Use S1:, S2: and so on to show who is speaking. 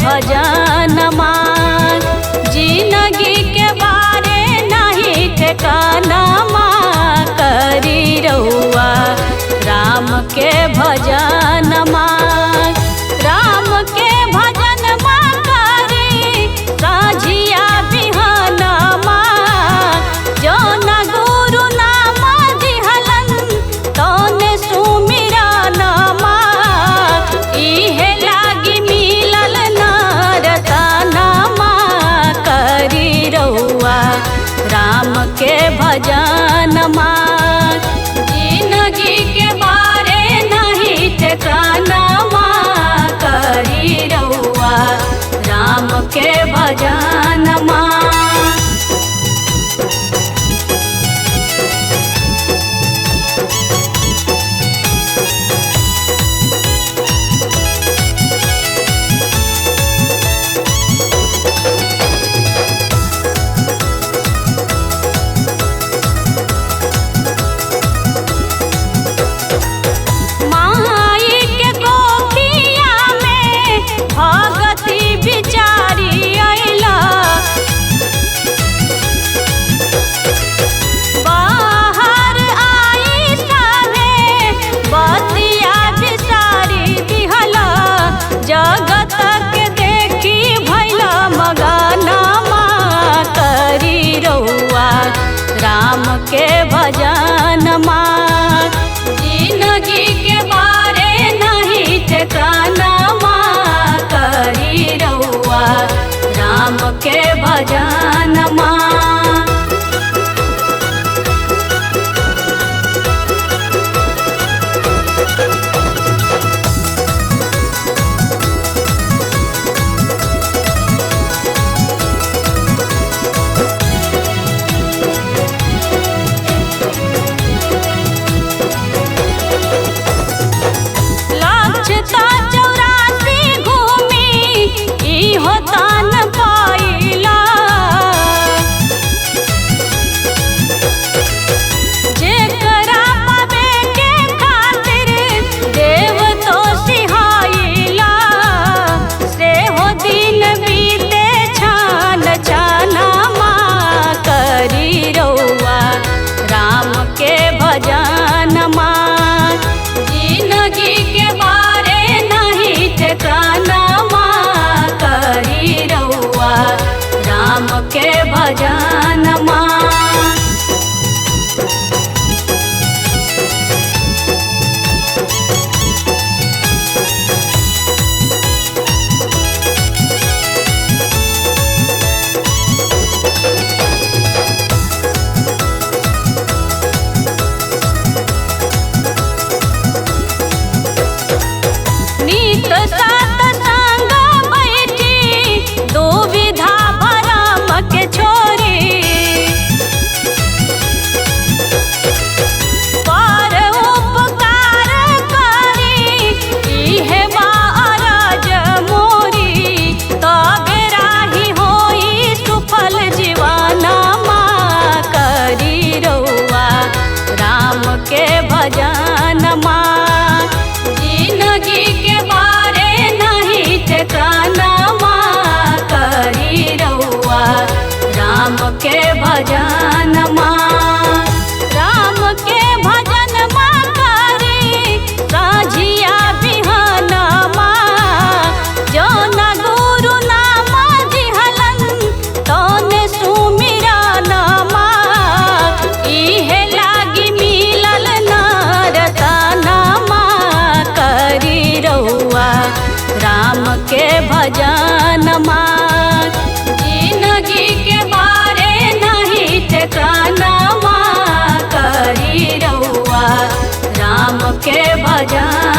S1: भजनमा। जिंदगी के बारे नहीं ठिकानमा, करी रउआ राम के भजनमा। राम के भजनमा करी साझिया बिहानमा। जौन गुरु नाम दिहलन तौने सुमिरनमा। इहे लागी मिलल नरतनमा, करी रउआ राम के भजनमा। जिंदगी के बारे नहीं ठिकानमा, करी रउआ राम के भजनमा। जगत के देखी भैला मगनमा, करी रउआ राम के भजनमा। जिंदगी के बारे नहीं ठिकानमा, करी रउआ राम के भजनमा। तान पाइला जेकरा पावे के खातिर देव तो सिहाइला। से हो दिन बीते छान छानमा, करी रउआ राम के भजनमा। जिंदगी के बारे नहीं ठिकानमा, करी रउआ राम के भजनमा। नीत सात संग बैठी दुविधा भरम के छोरी। पर उपकार करी इहे बारज मोरी। तबे राही होई सुफल जीवनमा, करी रउआ राम के भजनमा। जिंदगी के बारे नहीं ठिकानमा, करी रउआ राम के भजनमा। राम के भजनमा करी साझिया बिहानमा। जौन गुरु नाम दिहलन तौने सुमिरनमा। इहे लागी मिलल नरतनमा, करी रउआ राम के भजनमा। जिंदगी के बारे नहीं ठिकानमा, करी रउआ राम के भजनमा।